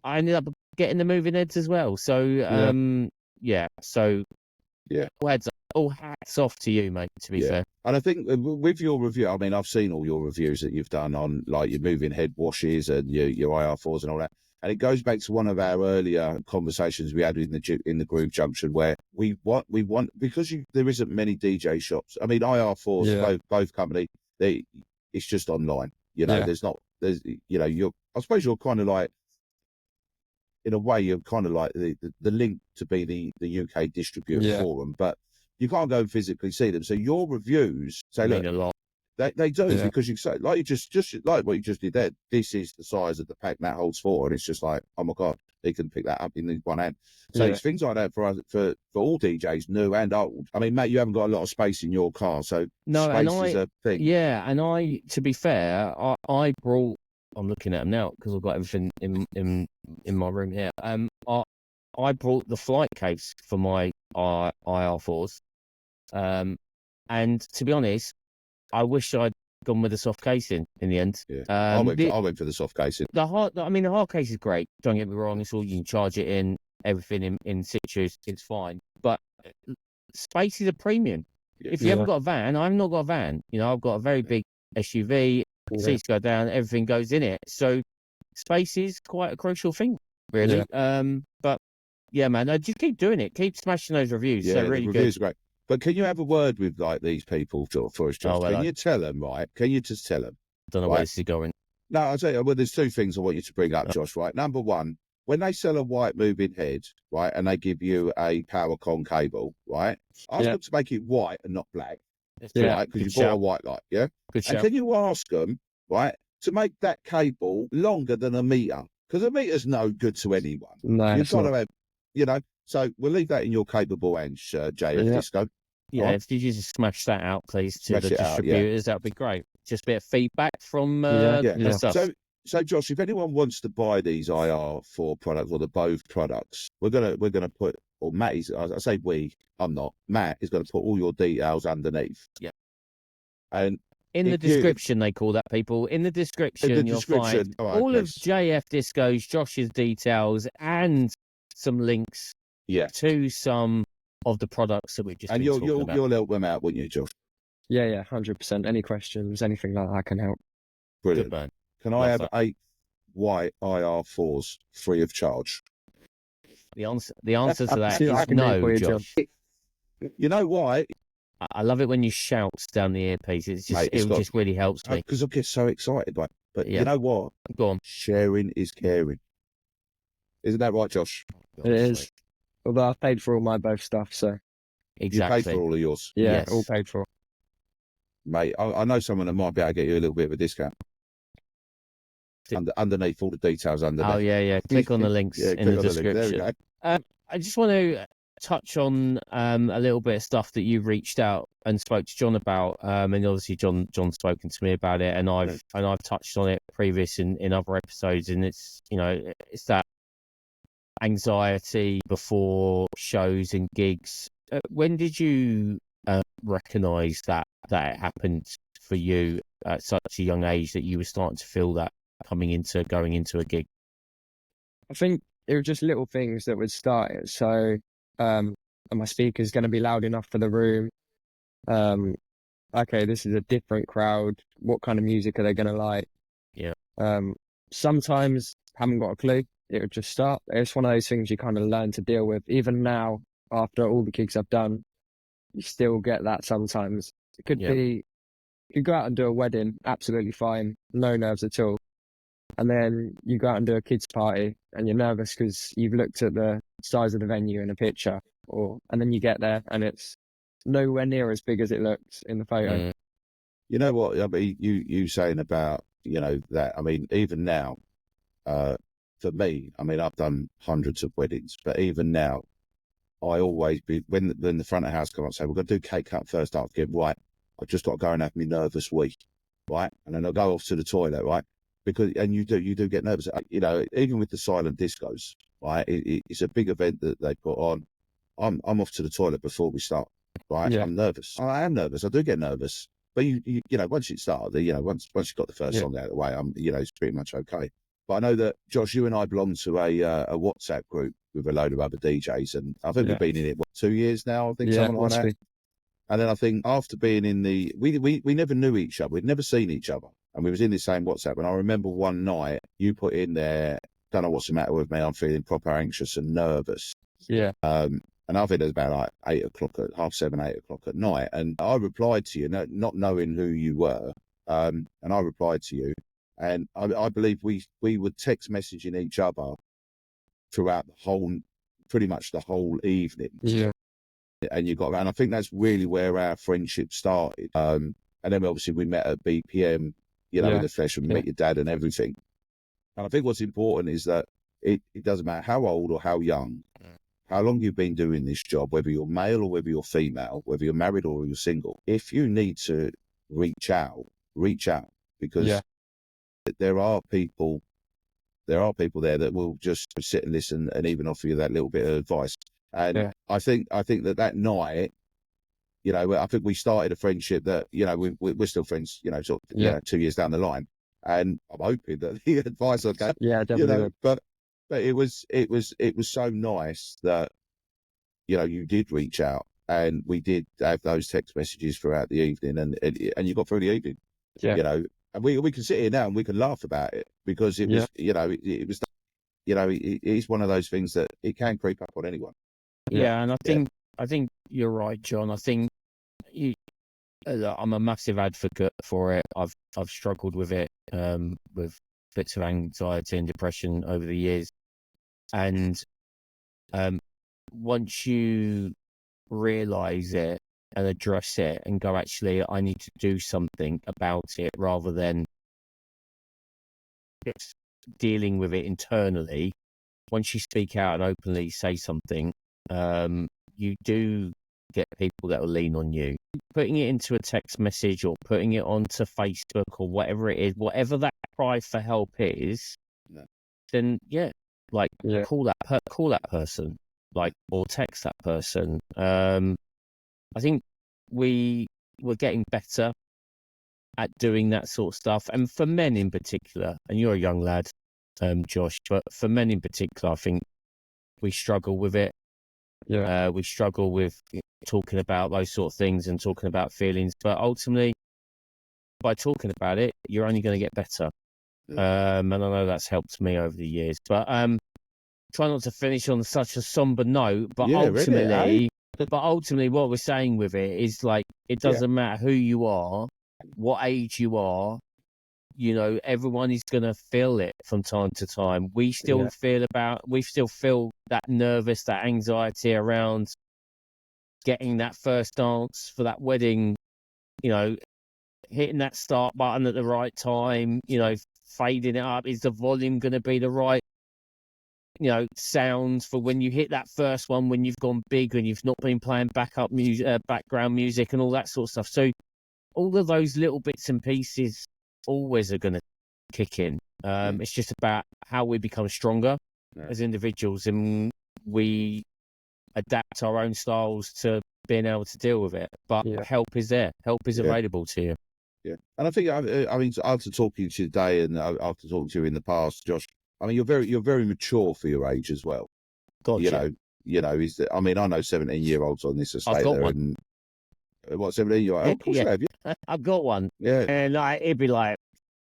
S2: I ended up getting the moving heads as well. So all hats off to you, mate, to be fair.
S1: And I think with your review, I mean, I've seen all your reviews that you've done on like your moving head washes and your IR4s and all that. And it goes back to one of our earlier conversations we had in the group Junction, where we want because there isn't many DJ shops. I mean, IR4s, both company, it's just online. You know, I suppose you're kind of like, in a way, you're kind of like the link to be the UK distributor for them, but you can't go and physically see them. So your reviews say, look,
S2: a lot.
S1: They do because you say, like you just like what you just did there. This is the size of the pack that holds 4, and it's just like, oh my god, they can pick that up in one hand. So it's things like that for us, for all DJs, new and old. I mean, Matt, you haven't got a lot of space in your car, so space is a thing.
S2: Yeah, and to be fair, I brought. I'm looking at them now because I've got everything in my room here. I brought the flight case for my IR4s, and to be honest, I wish I'd gone with the soft casing in the end.
S1: Yeah. I went for the soft casing.
S2: The hard case is great. Don't get me wrong; it's all you can charge it in. Everything in situ, it's fine. But space is a premium. Yeah. If you haven't got a van, I've not got a van. You know, I've got a very big SUV. Seats go down, everything goes in it. So space is quite a crucial thing, really. Yeah. But yeah, man, just keep doing it. Keep smashing those reviews.
S1: Yeah,
S2: they're really
S1: the
S2: good.
S1: reviews are great. But can you have a word with like these people for us, Josh? Can you tell them, right? Can you just tell them?
S2: I don't know where this is going.
S1: No, I'll tell you. Well, there's 2 things I want you to bring up, Josh. Right. Number 1, when they sell a white moving head, right, and they give you a power con cable, right, ask them to make it white and not black, right, because you bought a white light, yeah?
S2: Good
S1: and
S2: shout.
S1: can you ask them, right, to make that cable longer than a meter? Because a meter's no good to anyone.
S3: No,
S1: You've got to have, you know, so we'll leave that in your capable hands, JF Disco.
S2: Yeah, if you just smash that out, please, to
S1: Smash
S2: the
S1: it out,
S2: distributors, that'd be great. Just a bit of feedback from the stuff.
S1: So Josh, if anyone wants to buy these IR4 products or the Bove products, we're gonna put, or Matty's, I say we, I'm not. Matt is going to put all your details underneath.
S2: Yeah.
S1: And
S2: in the description, they call that, people. In the description, you'll find all of JF Disco's, Josh's details, and some links to some of the products that we've just been talking about.
S1: You'll help them out, wouldn't you, Josh?
S3: Yeah, 100%. Any questions, anything like that, I can help.
S1: Brilliant.
S2: Good man.
S1: Can I have 8 white IR4s free of charge?
S2: The answer to that is no, Josh.
S1: You know why?
S2: I love it when you shout down the earpiece. It's just, it just really helps me.
S1: Because I get so excited by it. But you know what?
S2: Go on.
S1: Sharing is caring. Isn't that right, Josh?
S3: It is. Although I've paid for all my both stuff, so.
S2: Exactly.
S1: You paid for all of yours?
S3: Yeah, yes. All paid for.
S1: Mate, I know someone that might be able to get you a little bit of a discount. Underneath, all the details underneath.
S2: Oh, yeah. Click on the links in the description.
S1: There we go.
S2: I just want to touch on a little bit of stuff that you reached out and spoke to Jon about, and obviously John's spoken to me about it, and I've touched on it previous in other episodes, and it's it's that anxiety before shows and gigs. When did you recognise that it happened for you at such a young age, that you were starting to feel that going into a gig?
S3: I think it were just little things that would start it. So, are my speakers going to be loud enough for the room? Okay, this is a different crowd. What kind of music are they going to like?
S2: Yeah.
S3: Sometimes haven't got a clue. It would just start. It's one of those things you kind of learn to deal with. Even now, after all the gigs I've done, you still get that sometimes. It could be, you go out and do a wedding, absolutely fine, no nerves at all. And then you go out and do a kids' party and you're nervous because you've looked at the size of the venue in a picture, and then you get there and it's nowhere near as big as it looks in the photo.
S1: You know what? I mean, you saying about, that, I mean, even now, for me, I mean, I've done hundreds of weddings, but even now, I always be, when the front of house come up and say, we're going to do cake cut first after get right, I've just got to go and have me nervous week, right? And then I'll go off to the toilet, right? Because, and you do get nervous, even with the silent discos, right? It's a big event that they put on. I'm off to the toilet before we start, right? I'm nervous. I am nervous. I do get nervous, but you once it started, once you've got the first song out of the way, it's pretty much okay. But I know that Josh, you and I belong to a WhatsApp group with a load of other DJs, and I think we've been in it 2 years now. I think something like that. And then I think after being in we never knew each other. We'd never seen each other. And we was in the same WhatsApp. And I remember one night you put in there, don't know what's the matter with me. I'm feeling proper anxious and nervous.
S3: Yeah.
S1: And I think it was about like 7, 8 o'clock at night. And I replied to you, not knowing who you were. And I replied to you. And I believe we were text messaging each other throughout pretty much the whole evening.
S3: Yeah.
S1: And and I think that's really where our friendship started. And then obviously we met at BPM, in the flesh, and met your dad and everything. And I think what's important is that it doesn't matter how old or how young, how long you've been doing this job, whether you're male or whether you're female, whether you're married or you're single. If you need to reach out, because there are people there that will just sit and listen and even offer you that little bit of advice. And I think that night, I think we started a friendship that, we're still friends, 2 years down the line. And I'm hoping that the advice I gave,
S3: definitely.
S1: But it was so nice that, you did reach out, and we did have those text messages throughout the evening, and you got through the evening, and we can sit here now and we can laugh about it, because it was, it was, it is one of those things that it can creep up on anyone.
S2: Yeah, and I think you're right, Jon. I think I'm a massive advocate for it. I've struggled with it, with fits of anxiety and depression over the years. And once you realize it and address it and go, actually, I need to do something about it rather than just dealing with it internally. Once you speak out and openly say something, you do get people that will lean on you. Putting it into a text message or putting it onto Facebook or whatever it is, whatever that cry for help is, then call that person, or text that person. I think we're getting better at doing that sort of stuff, and for men in particular. And you're a young lad, Josh, but for men in particular, I think we struggle with it. Yeah, we struggle with talking about those sort of things and talking about feelings. But ultimately, by talking about it, you're only going to get better. And I know that's helped me over the years. But try not to finish on such a somber note. But ultimately, what we're saying with it is it doesn't matter who you are, what age you are. You know, everyone is going to feel it from time to time. We still feel that nervous, that anxiety around getting that first dance for that wedding, hitting that start button at the right time, fading it up. Is the volume going to be the right, sounds for when you hit that first one, when you've gone big and you've not been playing background music and all that sort of stuff. So all of those little bits and pieces always are going to kick in. It's just about how we become stronger as individuals, and we adapt our own styles to being able to deal with it. But help is there. Help is available to you.
S1: Yeah, and I think after talking to you today and after talking to you in the past, Josh, I mean you're very mature for your age as well.
S2: Gotcha.
S1: I know 17-year-olds on this estate.
S2: I've got one.
S1: What, 17? You're like, of course you have, yeah.
S2: I've got one.
S1: Yeah.
S2: And it'd be like,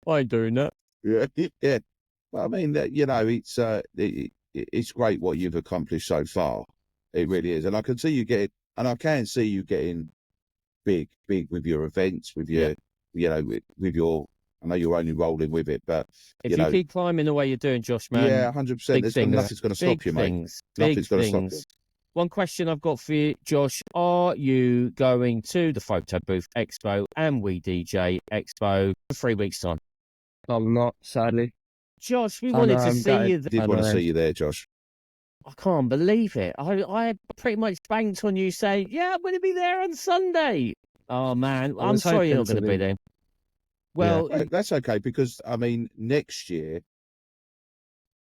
S2: I ain't doing that.
S1: Yeah, yeah. Well, I mean, it's great what you've accomplished so far. It really is. And I can see you getting big with your events, with your, with your, I know you're only rolling with it, but
S2: if you keep climbing the way you're doing, Josh, man.
S1: Yeah, 100%. Nothing's going to stop you, mate. Nothing's going to stop you.
S2: One question I've got for you, Josh. Are you going to the Photo Booth Expo and We DJ Expo in 3 weeks' time?
S3: I'm not, sadly.
S2: Josh, we wanted to see you
S1: there. Did want to see you there, Josh.
S2: I can't believe it. I pretty much banked on you saying, yeah, I'm going to be there on Sunday. Oh, man. I'm sorry you're not going to be there. Well,
S1: that's okay, because, I mean, next year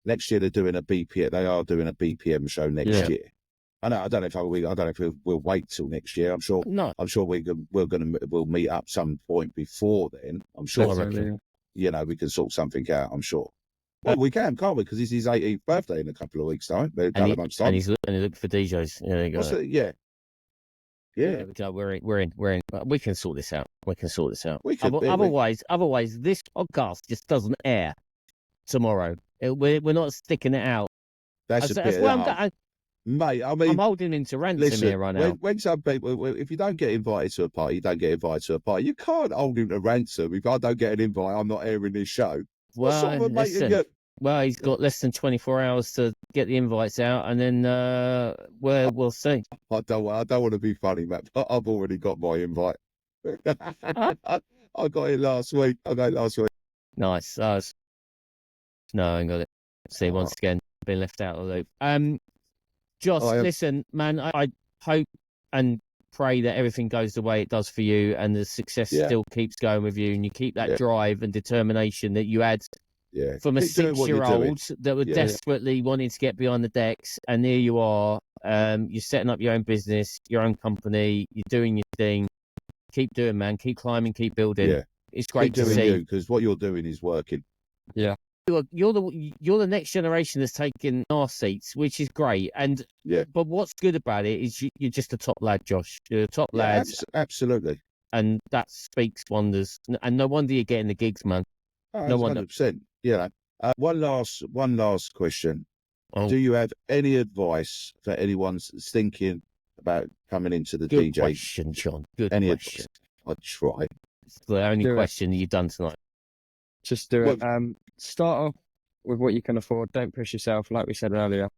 S1: they're doing a BPM. They are doing a BPM show next year. I don't know if we'll wait till next year. I'm sure we'll meet up some point before then. I'm sure. We can sort something out. I'm sure. Well, we can't we? Because it's his 18th birthday in a couple of weeks' time.
S2: And he's looking for DJs. Yeah, there you go.
S1: Yeah.
S2: We're in. We can sort this out. Otherwise, this podcast just doesn't air tomorrow. We're not sticking it out.
S1: That's mate, I mean,
S2: I'm holding him to ransom here right now.
S1: When some people, if you don't get invited to a party, you don't get invited to a party. You can't hold him to ransom. If I don't get an invite, I'm not airing this show.
S2: Well, well, he's got less than 24 hours to get the invites out, and then we'll see.
S1: I don't want to be funny, Matt, but I've already got my invite. I got it last week.
S2: Nice. No, I ain't got it. See, once again, been left out of the loop. Josh, listen, man, I hope and pray that everything goes the way it does for you, and the success still keeps going with you, and you keep that drive and determination that you had from a 6-year-old that were desperately wanting to get behind the decks, and here you are. You're setting up your own business, your own company, you're doing your thing. Keep doing, man. Keep climbing, keep building. Yeah. It's great to see.
S1: Because what you're doing is working.
S3: Yeah.
S2: You're the next generation that's taking our seats, which is great. And but what's good about it is you're just a top lad, Josh. You're a top lad.
S1: Absolutely.
S2: And that speaks wonders. And no wonder you're getting the gigs, man.
S1: No wonder. 100%. Yeah. One last question.
S2: Oh.
S1: Do you have any advice for anyone thinking about coming into the
S2: Good
S1: DJ?
S2: question, John. Good question.
S1: I try.
S2: It's the only question that you've done tonight.
S3: Just do it. Start off with what you can afford. Don't push yourself, like we said earlier,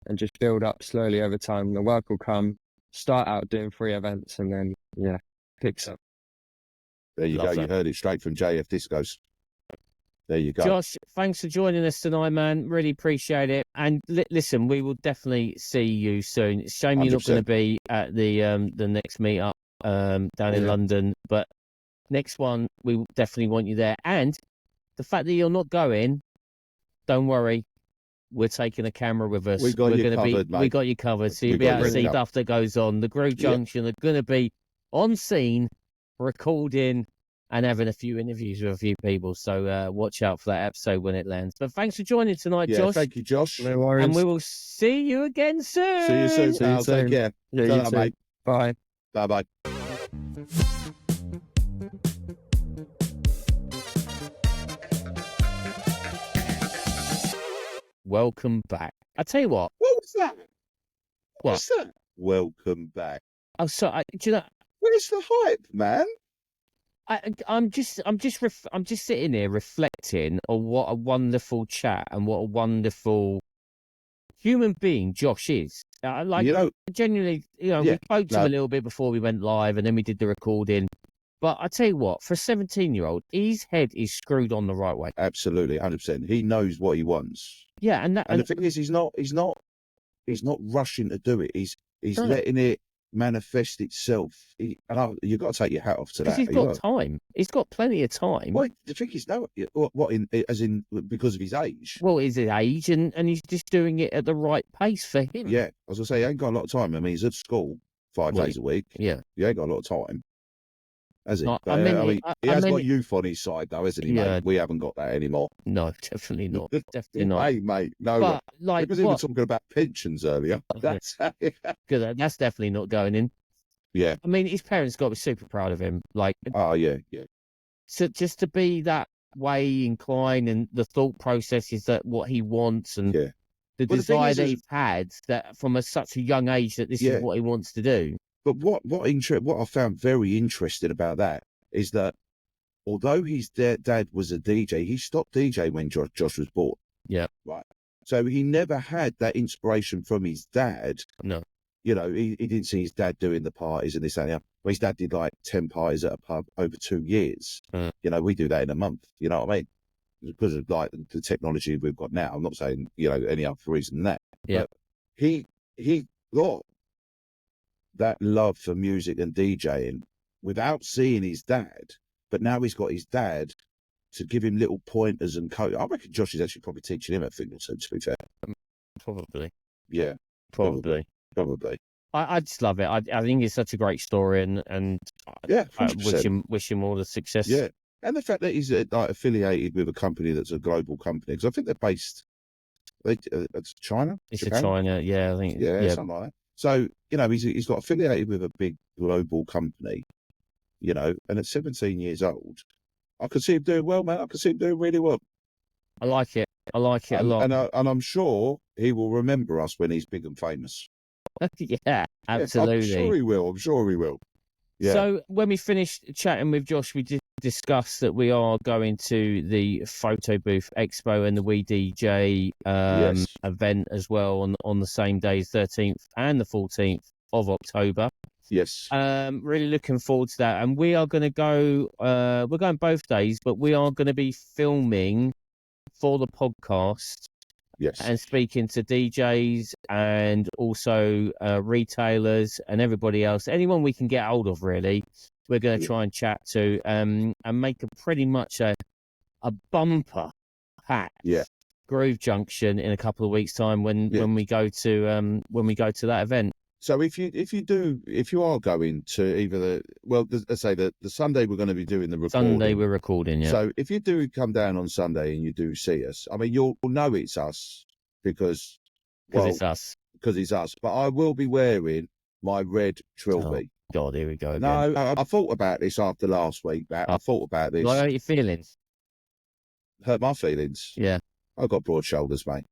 S3: and just build up slowly over time. The work will come. Start out doing free events, and then picks up.
S1: There you
S2: Love
S1: go.
S2: that.
S1: You heard it straight from JF Discos. There you go.
S2: Josh, thanks for joining us tonight, man. Really appreciate it. And listen, we will definitely see you soon. It's a shame you're not going to
S1: 100%.
S2: be at the next meetup down in London, but next one we definitely want you there. And the fact that you're not going, don't worry. We're taking a camera with us.
S1: We got you
S2: We're gonna
S1: covered, mate.
S2: We got you covered. So you'll
S1: We
S2: be
S1: got
S2: able to
S1: you
S2: see
S1: covered.
S2: stuff that goes on. The Groove Junction are going to be on scene, recording, and having a few interviews with a few people. So watch out for that episode when it lands. But thanks for joining tonight,
S1: Yeah,
S2: Josh.
S1: thank you, Josh.
S3: No worries.
S2: And we will see you again soon.
S1: See you soon.
S3: See you
S1: pal.
S3: soon.
S1: Take care.
S3: Yeah, you
S1: Ta-ra,
S3: too.
S1: mate.
S3: Bye.
S1: Bye-bye.
S2: Welcome back. I tell you what.
S1: What was that?
S2: What?
S1: What's that? Welcome back.
S2: Oh, so do you know?
S1: Where's the hype, man?
S2: I'm just sitting here reflecting on what a wonderful chat and what a wonderful human being Josh is.
S1: You know,
S2: Genuinely, we spoke to him a little bit before we went live, and then we did the recording. But I tell you what, for a 17-year-old, his head is screwed on the right way.
S1: absolutely, 100%. He knows what he wants.
S2: Yeah, and
S1: the thing is, he's not rushing to do it. He's
S2: No.
S1: letting it manifest itself. You've got to take your hat off to
S2: because
S1: that.
S2: he's got time. He's got plenty of time.
S1: Well, the thing is, no, as in because of his age.
S2: Well, he's his age, and he's just doing it at the right pace for him.
S1: Yeah, as I say, he ain't got a lot of time. I mean, he's at school 5
S2: Well,
S1: days a week.
S2: Yeah.
S1: He ain't got a lot of time, has he?
S2: No,
S1: But,
S2: I mean,
S1: he has got youth on his side, though, hasn't he,
S2: Yeah.
S1: mate? We haven't got that anymore.
S2: No, definitely not. Definitely not.
S1: Hey, mate, no.
S2: But like,
S1: because we were talking about pensions earlier. That's
S2: that's definitely not going in.
S1: yeah.
S2: I mean, his parents got to be super proud of him. Like,
S1: Oh, yeah, yeah.
S2: so just to be that way inclined, and the thought process is that what he wants, and
S1: Yeah.
S2: the
S1: Well, the thing
S2: desire
S1: is,
S2: that he's had that from such a young age that this is what he wants to do.
S1: But what I found very interesting about that is that although his dad was a DJ, he stopped DJ when Josh was born.
S2: Yeah.
S1: Right. So he never had that inspiration from his dad.
S2: No.
S1: You know, he didn't see his dad doing the parties and this and that. Well, his dad did like 10 parties at a pub over 2 years. You know, we do that in a month. You know what I mean? Because of like the technology we've got now. I'm not saying, any other reason than that.
S2: Yeah.
S1: But he got that love for music and DJing without seeing his dad. But now he's got his dad to give him little pointers and I reckon Josh is actually probably teaching him a thing or two, to be fair.
S2: Probably.
S1: Yeah.
S2: Probably. I just love it. I think it's such a great story, and
S1: Yeah,
S2: I
S1: 100%.
S2: wish him all the success.
S1: Yeah. And the fact that he's like affiliated with a company that's a global company, because I think they're based, it's China?
S2: It's
S1: Japan?
S2: a China. Yeah, I think.
S1: Yeah, something like that. So, he's got affiliated with a big global company, and at 17 years old, I could see him doing well, man. I could see him doing really well.
S2: I like it. I like it a lot.
S1: And I'm sure he will remember us when he's big and famous.
S2: Yeah, absolutely.
S1: I'm sure he will. Yeah.
S2: So when we finished chatting with Josh, we did discuss that we are going to the Photo Booth Expo and the We DJ event as well on the same days, 13th and the 14th of October.
S1: Yes.
S2: Really looking forward to that. And we are going to go, we're going both days, but we are going to be filming for the podcast.
S1: Yes.
S2: And speaking to DJs and also retailers and everybody else, anyone we can get hold of, really, we're going to try and chat to and make pretty much a bumper pack Groove Junction in a couple of weeks' time when we go to that event.
S1: So if you are going to either let's say the Sunday we're going to be doing the recording.
S2: Sunday we're recording, yeah.
S1: So if you do come down on Sunday and you do see us, I mean you'll know it's us because
S2: it's us.
S1: Because it's us. But I will be wearing my red trilby.
S2: Oh, God, here we go again.
S1: No, I thought about this after last week, Matt. I thought about this.
S2: Like, how are your feelings?
S1: Hurt my feelings.
S2: Yeah.
S1: I've got broad shoulders, mate.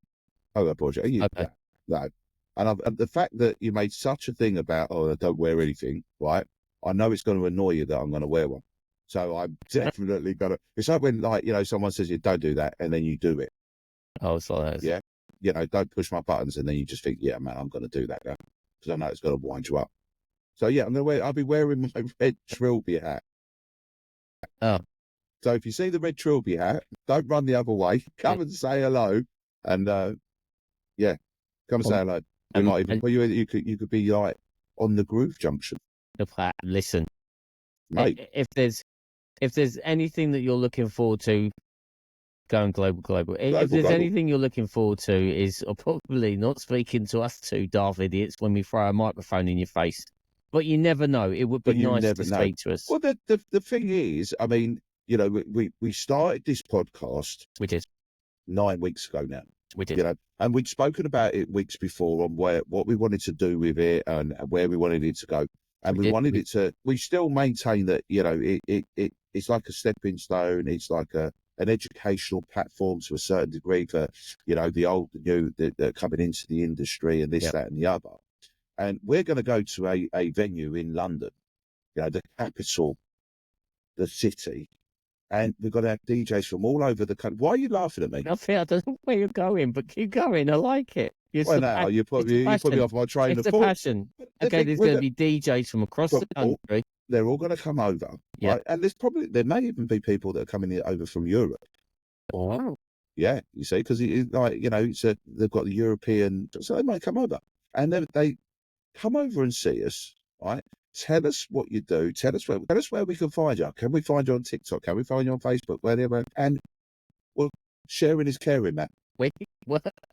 S1: I've got broad shoulders.
S2: Okay.
S1: No. And the fact that you made such a thing about, I don't wear anything, right? I know it's going to annoy you that I'm going to wear one. So I'm definitely going to. It's like when, someone says you don't do that and then you do it.
S2: Oh, it's like that.
S1: Yeah. You know, don't push my buttons, and then you just think, yeah, man, I'm going to do that now because I know it's going to wind you up. So yeah, I'll be wearing my red Trilby hat.
S2: Oh.
S1: So if you see the red Trilby hat, don't run the other way. Come and say hello, and come and say hello. We might even put you could be like on the Groove Junction.
S2: Listen,
S1: mate.
S2: If there's anything that you're looking forward to, going global. If there's anything you're looking forward to, is probably not speaking to us two daft idiots when we throw a microphone in your face. But you never know. It would be nice to speak to us.
S1: Well, the thing is, I mean, you know, we started this podcast.
S2: We did 9
S1: weeks ago now.
S2: We did.
S1: You know, and we'd spoken about it weeks before on what we wanted to do with it and where we wanted it to go. And we still maintain that, you know, it's like a stepping stone. It's like an educational platform to a certain degree for, you know, the old, the new, that coming into the industry and this, that, and the other. And we're going to go to a venue in London, you know, the capital, the city. And we've got to have DJs from all over the country. Why are you laughing at me?
S2: I don't know where you're going, but keep going. I like it.
S1: Well, now you put me off my train of thought.
S2: It's a passion. Okay, there's going to be DJs from across the country.
S1: They're all going to come over.
S2: Yeah.
S1: Right? And there may even be people that are coming over from Europe.
S2: Wow.
S1: Yeah, you see, because like, you know, they've got the European, so they might come over. And they come over and see us, right? Tell us what you do. Tell us where we can find you. Can we find you on TikTok? Can we find you on Facebook? Wherever. And well, sharing is caring, Matt.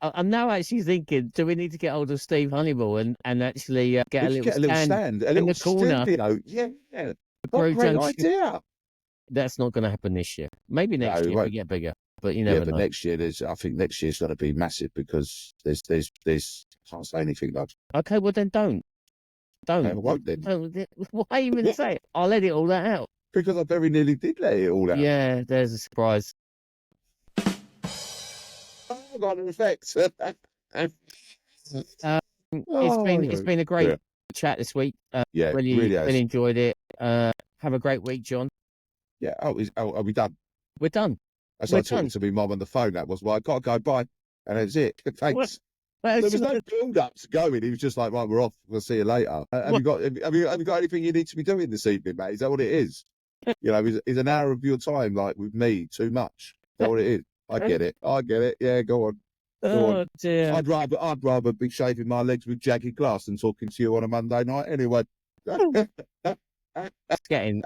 S2: I'm now actually thinking, do we need to get hold of Steve Honeyball and actually get a little stand in the corner?
S1: You know, yeah. What a great idea.
S2: That's not going to happen this year. Maybe next year we get bigger, but you never know.
S1: But next year, I think next year's going to be massive because there's can't say anything like.
S2: Okay, well then don't.
S1: I won't then.
S2: Why even say it? I'll edit all that out.
S1: Because I very nearly did let it all out.
S2: Yeah, there's a surprise.
S1: Oh, got an effect.
S2: It's been a great chat this week. Really enjoyed it. Have a great week, John.
S1: Yeah. Are we done?
S2: We're done.
S1: As I talking to my mum on the phone, that was why I got to go. Bye, and that's it. Thanks. There was no build-up to going. He was just like, right, we're off. We'll see you later. Have you got anything you need to be doing this evening, mate? Is that what it is? You know, is an hour of your time, like, with me, too much? Is that what it is? I get it. Yeah, go on.
S2: Oh, dear.
S1: I'd rather be shaving my legs with jagged glass than talking to you on a Monday night anyway.
S2: It's getting,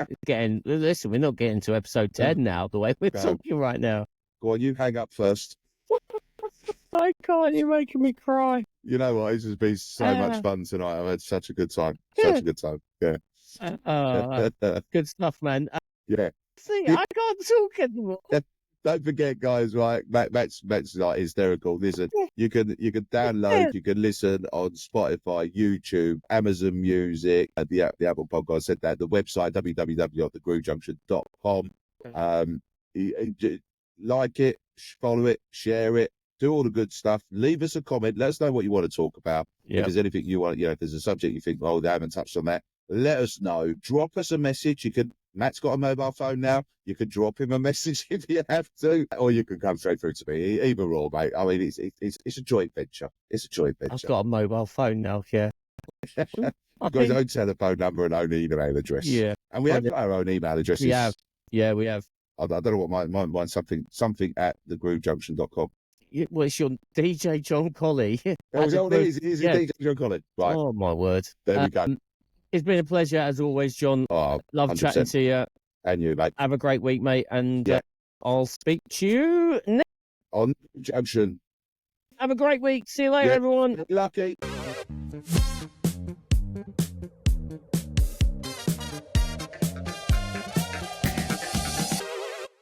S2: listen, we're not getting to episode 10 now, the way we're talking right now.
S1: Go on, you hang up first.
S2: I can't, you're making me cry.
S1: You know what? This has been so much fun tonight. I've had such a good time. Such a good time. Yeah.
S2: Good stuff, man.
S1: Yeah.
S2: See, I can't talk anymore.
S1: Don't forget, guys, right? Matt's like hysterical. Listen, you can download, you can listen on Spotify, YouTube, Amazon Music, the Apple Podcast. I said that, the website, www.thegroovejunction.com. Like it, follow it, share it, do all the good stuff. Leave us a comment. Let us know what you want to talk about. If there's anything you want, if there's a subject you think, they haven't touched on that, let us know. Drop us a message. Matt's got a mobile phone now. You can drop him a message if you have to, or you can come straight through to me. Either or, mate. I mean, it's a joint venture. It's a joint venture.
S2: I've got a mobile phone now, yeah.
S1: You've got his own telephone number and own email address. Yeah. And we have our own email addresses.
S2: We have. Yeah, we have.
S1: I don't know what mine's something at thegroovejunction.com.
S2: Well, it's your DJ Jon Colley.
S1: It is DJ Jon Colley. Right.
S2: Oh, my word.
S1: There we go.
S2: It's been a pleasure, as always, John.
S1: Oh,
S2: love 100%. Chatting to you.
S1: And you, mate.
S2: Have a great week, mate. And I'll speak to you next
S1: on Junction.
S2: Have a great week. See you later, everyone.
S1: Lucky.